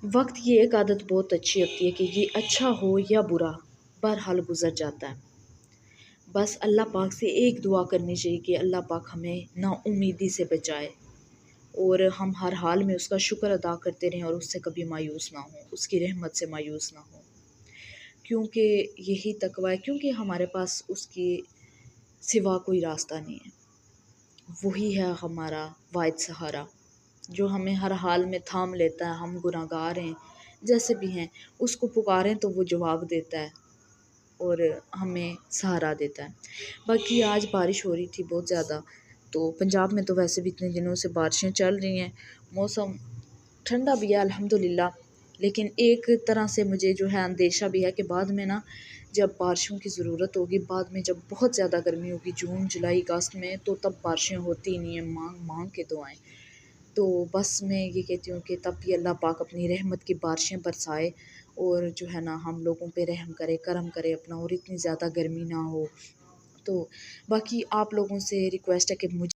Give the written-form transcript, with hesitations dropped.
वक्त की एक आदत बहुत अच्छी होती है कि ये अच्छा हो या बुरा, बहरहाल गुजर जाता है। बस अल्लाह पाक से एक दुआ करनी चाहिए कि अल्लाह पाक हमें नाउम्मीदी से बचाए और हम हर हाल में उसका शुक्र अदा करते रहें और उससे कभी मायूस ना हों, उसकी रहमत से मायूस ना हों। क्योंकि यही तकवा है, क्योंकि हमारे पास उसके सिवा कोई रास्ता नहीं है। वही है हमारा वाहिद सहारा, जो हमें हर हाल में थाम लेता है। हम गुनाहगार हैं, जैसे भी हैं, उसको पुकारें तो वो जवाब देता है और हमें सहारा देता है। बाकी आज बारिश हो रही थी बहुत ज़्यादा, तो पंजाब में तो वैसे भी इतने दिनों से बारिशें चल रही हैं, मौसम ठंडा भी है अल्हम्दुलिल्लाह। लेकिन एक तरह से मुझे जो है अंदेशा भी है कि बाद में ना, जब बारिशों की ज़रूरत होगी, बाद में जब बहुत ज़्यादा गर्मी होगी जून जुलाई अगस्त में, तो तब बारिशें होती ही नहीं हैं, मांग मांग के दुआएं। तो बस मैं ये कहती हूँ कि तब भी अल्लाह पाक अपनी रहमत की बारिशें बरसाए और जो है ना हम लोगों पे रहम करे, करम करे अपना, और इतनी ज़्यादा गर्मी ना हो। तो बाकी आप लोगों से रिक्वेस्ट है कि मुझे